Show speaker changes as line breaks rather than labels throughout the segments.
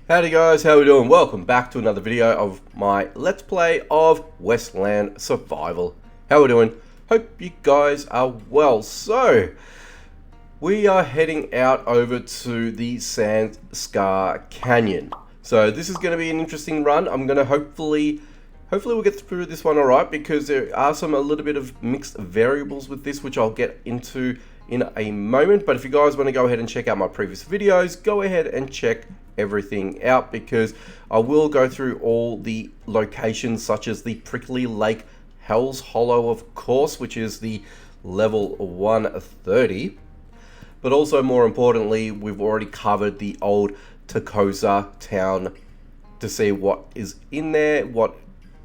Howdy guys, how we doing? Welcome back to another video of my Let's Play of Westland Survival. How we doing? Hope you guys are well. So, we are heading out over to the Sandscar Canyon. So this is going to be an interesting run. I'm going to hopefully we'll get through this one alright, because there are a little bit of mixed variables with this, which I'll get into in a moment. But if you guys want to go ahead and check out my previous videos, go ahead and check everything out, because I will go through all the locations, such as the Prickly Lake Hell's Hollow, of course, which is the level 130. But also, more importantly, we've already covered the old Takosa town to see what is in there, what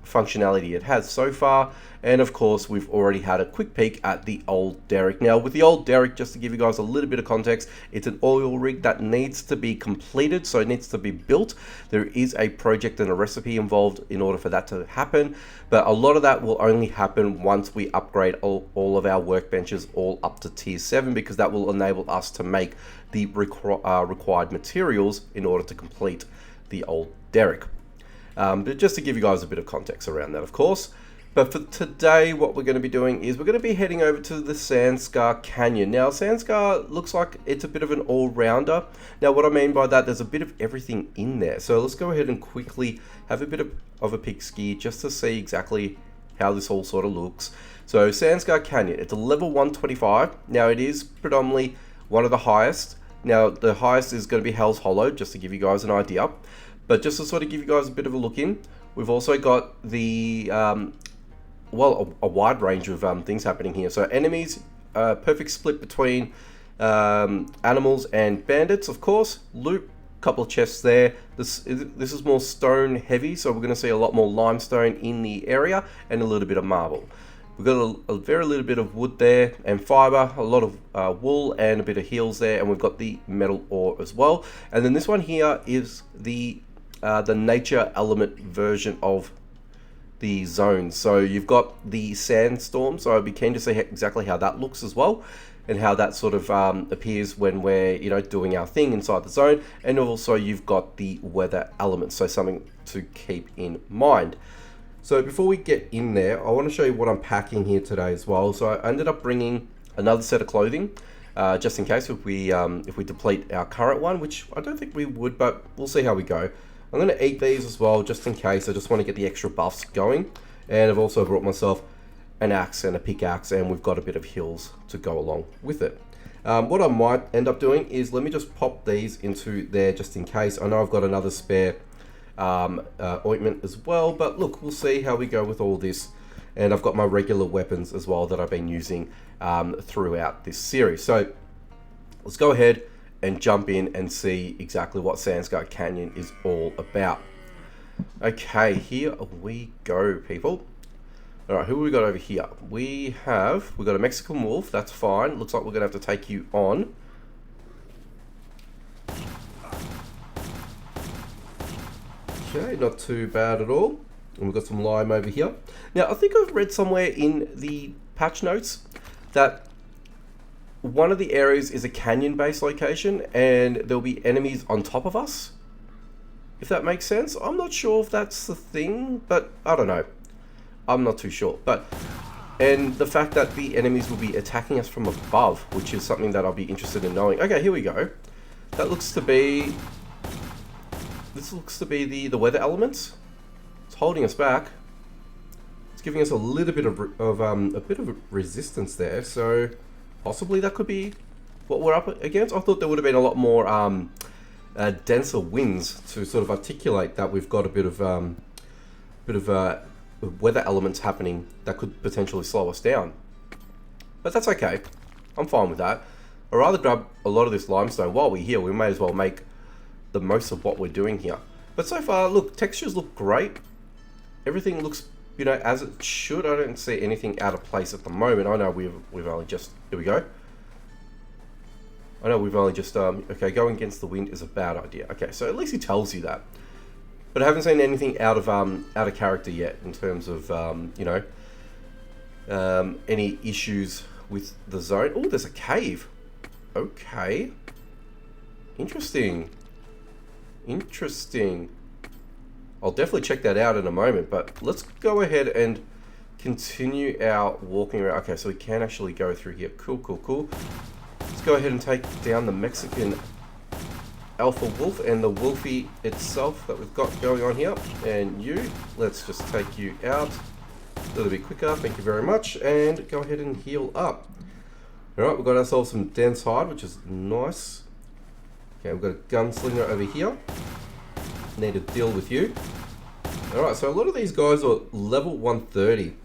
functionality it has so far, and of course we've already had a quick peek at the old derrick. Now with the old derrick, just to give you guys a little bit of context, it's an oil rig that needs to be completed, so it needs to be built. There is a project and a recipe involved in order for that to happen, but a lot of that will only happen once we upgrade all of our workbenches all up to tier 7, because that will enable us to make the required materials in order to complete the old derrick. But just to give you guys a bit of context around that, of course. But for today, what we're going to be doing is we're going to be heading over to the Sandscar Canyon. Now, Sandscar looks like it's a bit of an all-rounder. Now, what I mean by that, there's a bit of everything in there. So let's go ahead and quickly have a bit of a peek ski just to see exactly how this all sort of looks. So, Sandscar Canyon, it's a level 125. Now, it is predominantly one of the highest. Now, the highest is going to be Hell's Hollow, just to give you guys an idea. But just to sort of give you guys a bit of a look in, we've also got the, well, a wide range of things happening here. So enemies, perfect split between animals and bandits, of course. Loot, couple of chests there. This is more stone heavy, so we're going to see a lot more limestone in the area and a little bit of marble. We've got a very little bit of wood there and fiber, a lot of wool and a bit of heels there, and we've got the metal ore as well. And then this one here is the nature element version of the zone. So you've got the sandstorm, so I'd be keen to see exactly how that looks as well, and how that sort of appears when we're doing our thing inside the zone. And also you've got the weather elements, so something to keep in mind. So before we get in there, I want to show you what I'm packing here today as well. So I ended up bringing another set of clothing, just in case if we deplete our current one, which I don't think we would, but we'll see how we go. I'm going to eat these as well, just in case. I just want to get the extra buffs going. And I've also brought myself an axe and a pickaxe, and we've got a bit of heals to go along with it. What I might end up doing is, let me just pop these into there just in case. I know I've got another spare ointment as well, but look, we'll see how we go with all this. And I've got my regular weapons as well that I've been using throughout this series. So let's go ahead and jump in and see exactly what Sandscar Canyon is all about. Okay, here we go, people. Alright, who have we got over here? We got a Mexican wolf, that's fine. Looks like we're going to have to take you on. Okay, not too bad at all. And we've got some lime over here. Now, I think I've read somewhere in the patch notes that one of the areas is a canyon-based location, and there'll be enemies on top of us, if that makes sense. I'm not sure if that's the thing, but I don't know. I'm not too sure. And the fact that the enemies will be attacking us from above, which is something that I'll be interested in knowing. Okay, here we go. That looks to be... This looks to be the weather elements. It's holding us back. It's giving us a little bit of resistance there, so possibly that could be what we're up against. I thought there would have been a lot more denser winds to sort of articulate that we've got a bit of weather elements happening that could potentially slow us down. But that's okay. I'm fine with that. I'd rather grab a lot of this limestone while we're here. We may as well make the most of what we're doing here. But so far, look, textures look great. Everything looks, as it should. I don't see anything out of place at the moment. I know we've only just... Here we go. I know we've only just... okay, going against the wind is a bad idea. Okay, so at least he tells you that. But I haven't seen anything out of character yet in terms of, any issues with the zone. Oh, there's a cave. Okay. Interesting. Interesting. I'll definitely check that out in a moment, but let's go ahead and continue our walking around. Okay, so we can actually go through here. Cool, cool, cool. Let's go ahead and take down the Mexican alpha wolf and the wolfie itself that we've got going on here. And you, let's just take you out a little bit quicker. Thank you very much. And go ahead and heal up. Alright, we've got ourselves some dense hide, which is nice. Okay, we've got a gunslinger over here. Need to deal with you. Alright, so a lot of these guys are level 130.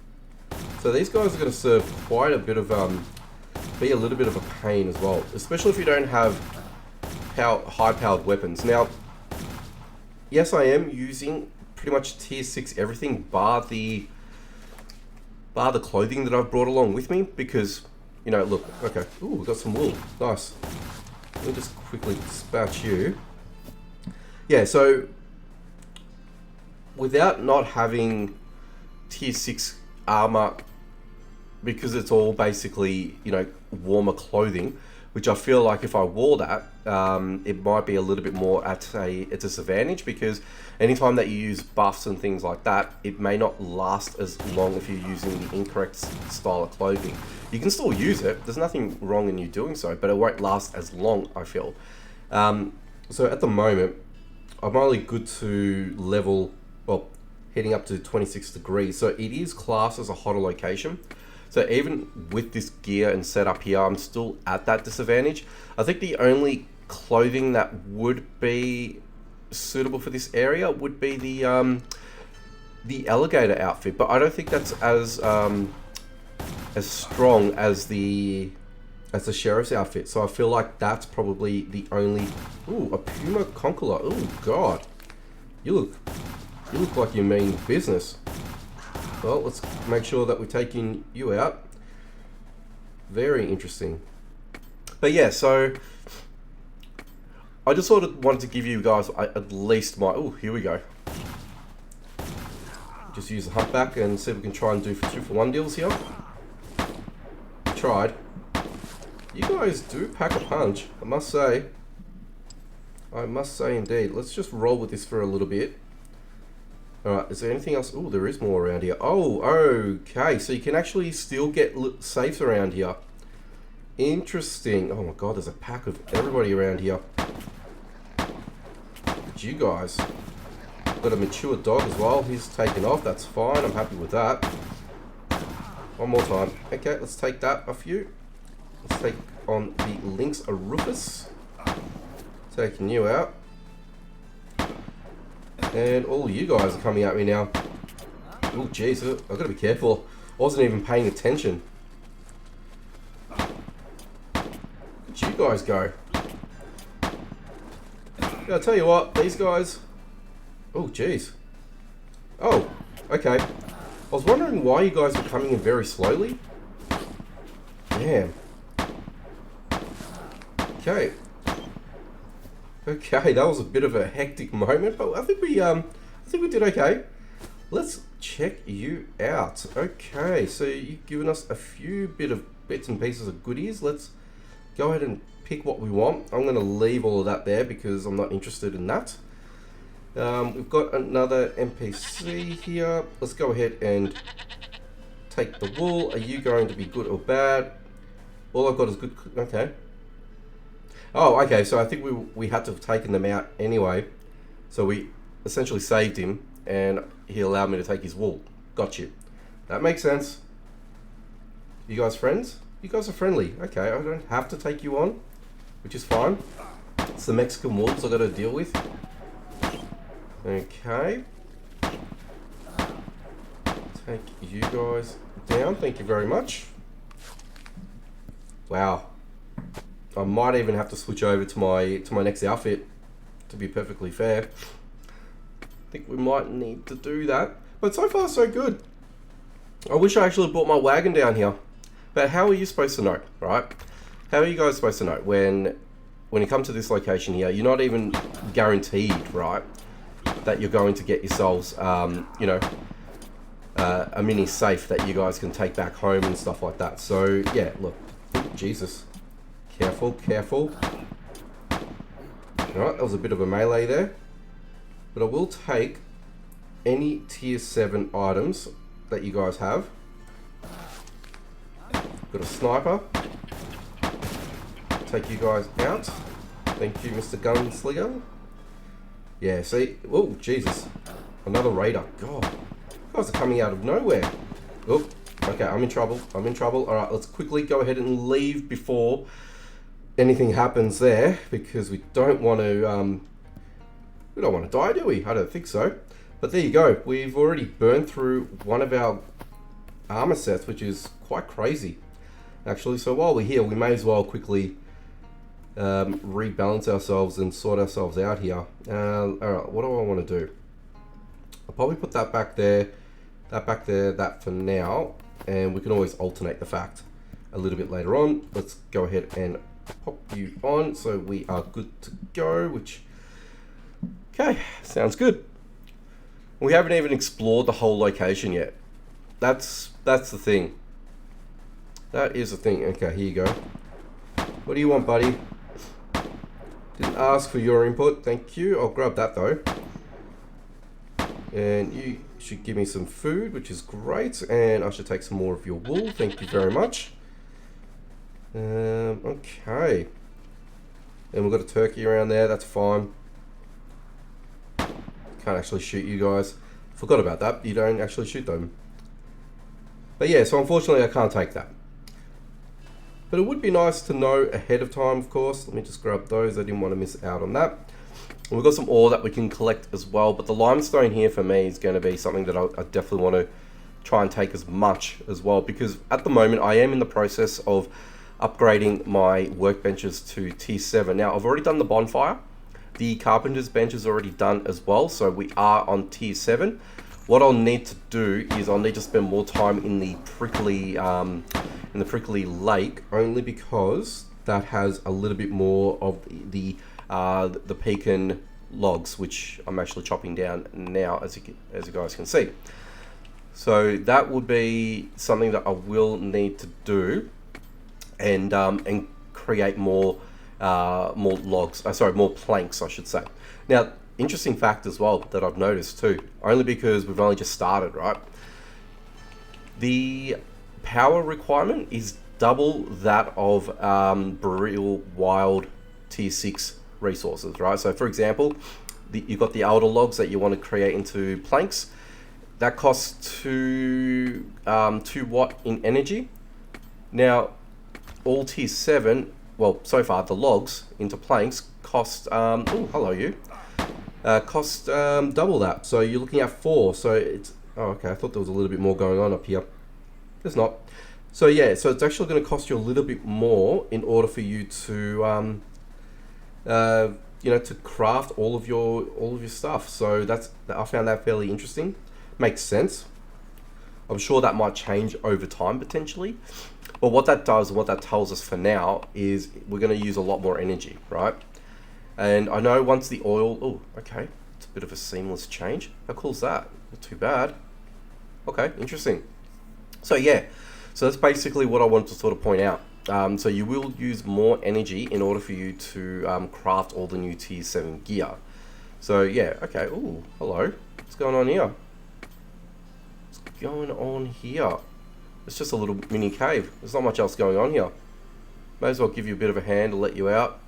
So these guys are going to serve quite a bit of, be a little bit of a pain as well. Especially if you don't have high-powered weapons. Now, yes, I am using pretty much tier 6 everything, bar the clothing that I've brought along with me, because, you know, look, okay, ooh, we've got some wool, nice. Let me just quickly dispatch you. Yeah, so, without not having tier 6 armor, because it's all basically, you know, warmer clothing, which I feel like if I wore that, it might be a little bit more at a disadvantage, because anytime that you use buffs and things like that, it may not last as long if you're using the incorrect style of clothing. You can still use it, there's nothing wrong in you doing so, but it won't last as long, I feel. So at the moment, I'm only good to level, well, heading up to 26 degrees, so it is classed as a hotter location. So even with this gear and setup here, I'm still at that disadvantage. I think the only clothing that would be suitable for this area would be the alligator outfit, but I don't think that's as strong as the sheriff's outfit. So I feel like that's probably the only. Ooh, a puma conqueror. Oh god, you look like you mean business. Well, let's make sure that we're taking you out. Very interesting. But yeah, so I just sort of wanted to give you guys at least my... Oh, here we go. Just use the humpback and see if we can try and do 2-for-1 deals here. Tried. You guys do pack a punch, I must say. I must say indeed. Let's just roll with this for a little bit. Alright, is there anything else? Oh, there is more around here. Oh, okay. So you can actually still get safes around here. Interesting. Oh my god, there's a pack of everybody around here. You guys. Got a mature dog as well. He's taken off. That's fine. I'm happy with that. One more time. Okay, let's take that off you. Let's take on the Lynx Rufus. Taking you out. And all you guys are coming at me now. Oh jeez, I've got to be careful. I wasn't even paying attention. Where'd you guys go? Yeah, I'll tell you what, these guys... Oh jeez. Oh, okay. I was wondering why you guys were coming in very slowly. Damn. Okay. Okay, that was a bit of a hectic moment, but I think we did okay. Let's check you out. Okay, so you've given us a few bits and pieces of goodies. Let's go ahead and pick what we want. I'm going to leave all of that there because I'm not interested in that. We've got another NPC here. Let's go ahead and take the wool. Are you going to be good or bad? All I've got is good. Okay. Oh, okay, so I think we had to have taken them out anyway. So we essentially saved him, and he allowed me to take his wool. Got you. That makes sense. You guys friends? You guys are friendly. Okay, I don't have to take you on, which is fine. It's the Mexican wolves I've got to deal with. Okay. Take you guys down. Thank you very much. Wow. I might even have to switch over to my next outfit, to be perfectly fair. I think we might need to do that. But so far, so good. I wish I actually brought my wagon down here. But how are you supposed to know, right? How are you guys supposed to know when you come to this location here, you're not even guaranteed, right, that you're going to get yourselves, you know, a mini safe that you guys can take back home and stuff like that. So, yeah, look. Jesus. Careful, careful. Alright, that was a bit of a melee there. but I will take any tier 7 items that you guys have. Got a sniper. Take you guys out. Thank you, Mr. Gunslinger. Yeah, see? Oh, Jesus. Another raider. God. You guys are coming out of nowhere. Oh, okay, I'm in trouble. I'm in trouble. Alright, let's quickly go ahead and leave before anything happens there, because we don't want to die, do we? I don't think so. But there you go. We've already burned through one of our armor sets, which is quite crazy, actually. So while we're here, we may as well quickly rebalance ourselves and sort ourselves out here. Alright, what do I want to do? I'll probably put that back there, that for now, and we can always alternate the fact a little bit later on. Let's go ahead and pop you on so we are good to go, which, okay, sounds good. We haven't even explored the whole location yet. That's the thing. That is the thing. Okay, here you go. What do you want, buddy? Didn't ask for your input. Thank you. I'll grab that though. And you should give me some food, which is great. And I should take some more of your wool. Thank you very much. Okay. And we've got a turkey around there. That's fine. Can't actually shoot you guys. Forgot about that. You don't actually shoot them. But yeah, so unfortunately I can't take that. But it would be nice to know ahead of time, of course. Let me just grab those. I didn't want to miss out on that. And we've got some ore that we can collect as well. But the limestone here for me is going to be something that I definitely want to try and take as much as well. Because at the moment I am in the process of upgrading my workbenches to tier 7. Now I've already done the bonfire. The carpenter's bench is already done as well, so we are on tier 7. What I'll need to do is I'll need to spend more time in the prickly lake, only because that has a little bit more of the pecan logs, which I'm actually chopping down now, as you guys can see. So that would be something that I will need to do, and create more logs, more planks, I should say. Now, interesting fact as well that I've noticed too, only because we've only just started, right? The power requirement is double that of Boreal Wild tier 6 resources, right? So for example, you've got the elder logs that you want to create into planks. That costs 2 watt in energy. Now, all tier 7, well, so far the logs into planks cost oh, hello you, cost double that. So you're looking at 4. So it's, oh, okay, I thought there was a little bit more going on up here. There's not. So yeah, so it's actually going to cost you a little bit more in order for you to you know, to craft all of your stuff. So I found that fairly interesting. Makes sense. I'm sure that might change over time potentially. But what that does, what that tells us for now, is we're going to use a lot more energy, right? And I know once the oil, oh, okay, it's a bit of a seamless change. How cool is that? Not too bad. Okay, interesting. So yeah, so that's basically what I wanted to sort of point out. So you will use more energy in order for you to craft all the new tier 7 gear. So yeah, okay, ooh, hello. What's going on here? What's going on here? It's just a little mini cave. There's not much else going on here. May as well give you a bit of a hand to let you out.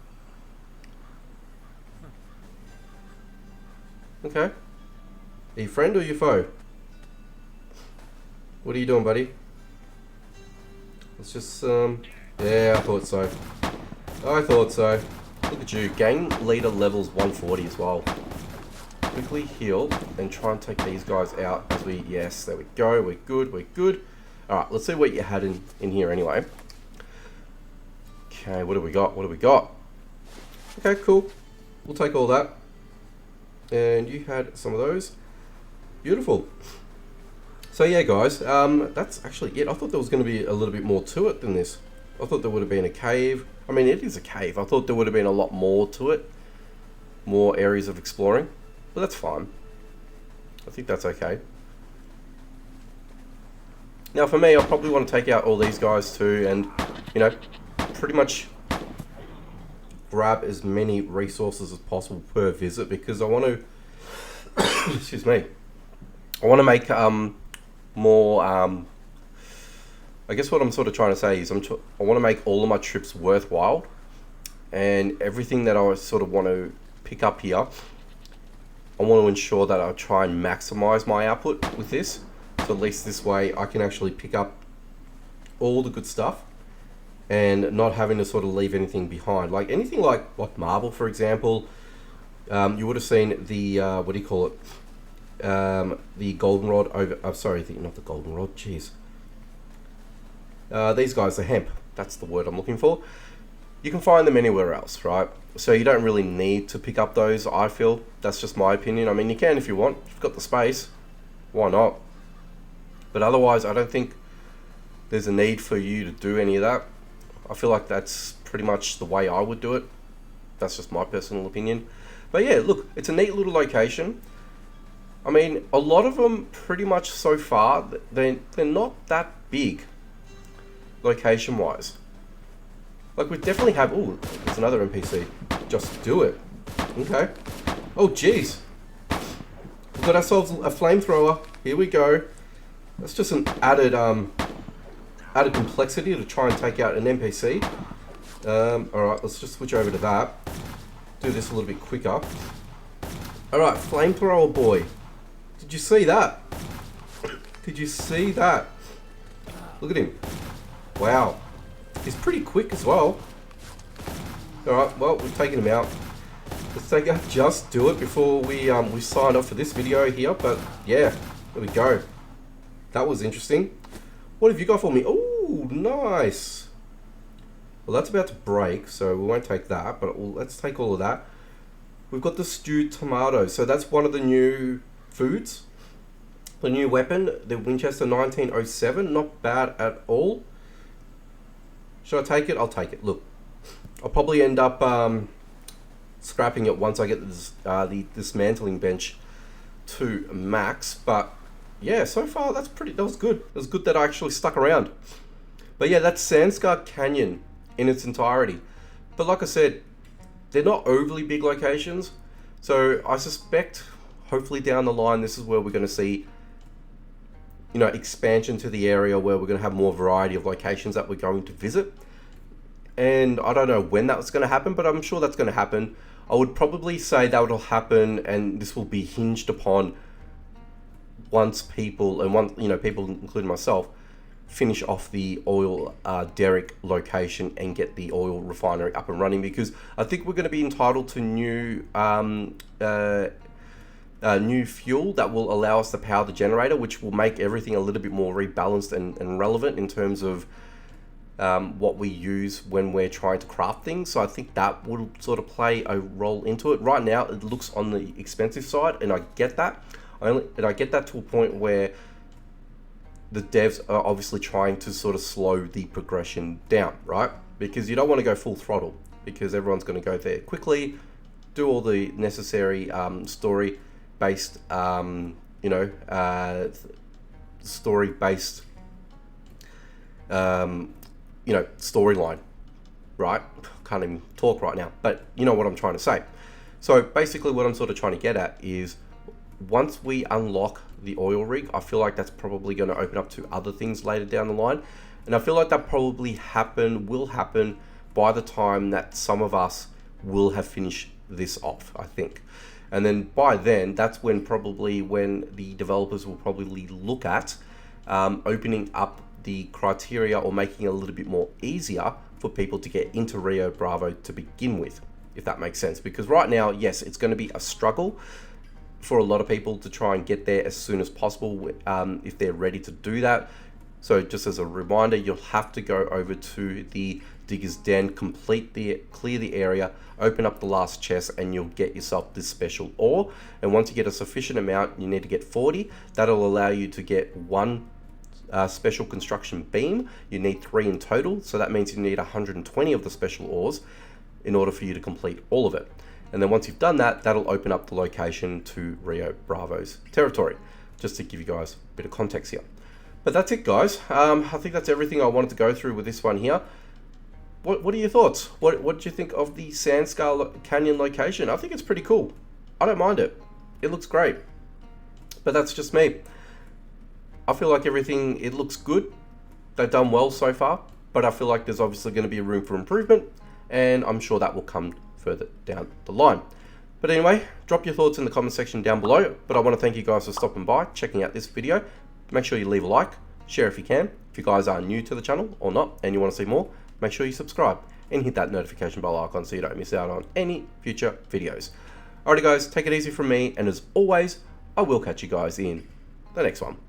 Okay. Are you friend or your foe? What are you doing, buddy? Let's just, yeah, I thought so. I thought so. Look at you. Gang leader levels 140 as well. Quickly heal and try and take these guys out as we, yes, there we go. We're good, we're good. Alright, let's see what you had in here anyway. Okay, what do we got? What do we got? Okay, cool. We'll take all that. And you had some of those. Beautiful. So yeah, guys, that's actually it. I thought there was going to be a little bit more to it than this. I thought there would have been a cave. I mean, it is a cave. I thought there would have been a lot more to it. More areas of exploring. But that's fine. I think that's okay. Now for me, I probably want to take out all these guys too, and, you know, pretty much grab as many resources as possible per visit, because I want excuse me. I want to make more. I guess what I'm sort of trying to say is I want to make all of my trips worthwhile, and everything that I sort of want to pick up here, I want to ensure that I try and maximize my output with this. So at least this way I can actually pick up all the good stuff and not having to sort of leave anything behind. Like anything like marble, for example. You would have seen the what do you call it? The goldenrod over. I'm sorry, not the goldenrod. Jeez. These guys, the hemp. That's the word I'm looking for. You can find them anywhere else, right? So you don't really need to pick up those. I feel that's just my opinion. I mean, you can if you want. If you've got the space, why not? But otherwise, I don't think there's a need for you to do any of that. I feel like that's pretty much the way I would do it. That's just my personal opinion. But yeah, look, it's a neat little location. I mean, a lot of them pretty much so far, they're not that big location-wise. Like, we definitely have... Ooh, there's another NPC. Just do it. Okay. Oh, jeez. We've got ourselves a flamethrower. Here we go. That's just an added complexity to try and take out an NPC. Alright, let's just switch over to that. Do this a little bit quicker. Alright, flamethrower boy. Did you see that? Did you see that? Look at him. Wow. He's pretty quick as well. Alright, well, we've taken him out. Let's take out Just Do It before we sign off for this video here. But yeah, there we go. That was interesting. What have you got for me? Oh, nice. Well, that's about to break, so we won't take that, but let's take all of that. We've got the stewed tomato. So that's one of the new foods. The new weapon, the Winchester 1907. Not bad at all. Should I take it? I'll take it. Look, I'll probably end up scrapping it once I get this, the dismantling bench to max. But yeah, so far that was good. It was good that I actually stuck around. But yeah, that's Sandscar Canyon in its entirety. But like I said, they're not overly big locations. So I suspect, hopefully down the line, this is where we're going to see, you know, expansion to the area where we're going to have more variety of locations that we're going to visit. And I don't know when that's going to happen, but I'm sure that's going to happen. I would probably say that will happen, and this will be hinged upon once people, people including myself, finish off the oil derrick location and get the oil refinery up and running, because I think we're going to be entitled to new new fuel that will allow us to power the generator, which will make everything a little bit more rebalanced and relevant in terms of what we use when we're trying to craft things. So I think that will sort of play a role into it. Right now it looks on the expensive side, and I get that. I get that to a point where the devs are obviously trying to sort of slow the progression down, right? Because you don't want to go full throttle, because everyone's going to go there quickly, do all the necessary story-based, storyline, right? Can't even talk right now, but you know what I'm trying to say. So basically what I'm sort of trying to get at is, once we unlock the oil rig, I feel like that's probably going to open up to other things later down the line. And I feel like that probably will happen by the time that some of us will have finished this off, I think. And then by then, that's when the developers will probably look at opening up the criteria, or making it a little bit more easier for people to get into Rio Bravo to begin with, if that makes sense. Because right now, yes, it's going to be a struggle for a lot of people to try and get there as soon as possible, if they're ready to do that. So just as a reminder, you'll have to go over to the Digger's Den, clear the area, open up the last chest, and you'll get yourself this special ore. And once you get a sufficient amount, you need to get 40. That'll allow you to get one special construction beam. You need 3 in total, so that means you need 120 of the special ores in order for you to complete all of it. And then once you've done that, that'll open up the location to Rio Bravo's territory, just to give you guys a bit of context here. But that's it, guys. I think that's everything I wanted to go through with this one here. What are your thoughts? What do you think of the Sandscar Canyon location? I think it's pretty cool. I don't mind it. it looks great. But that's just me. I feel like everything, it looks good. They've done well so far, but I feel like there's obviously going to be room for improvement, and I'm sure that will come further down the line. But anyway, drop your thoughts in the comment section down below. But I want to thank you guys for stopping by, checking out this video. Make sure you leave a like, share if you can. If you guys are new to the channel or not and you want to see more, make sure you subscribe and hit that notification bell icon so you don't miss out on any future videos. Alrighty guys, take it easy from me, and as always, I will catch you guys in the next one.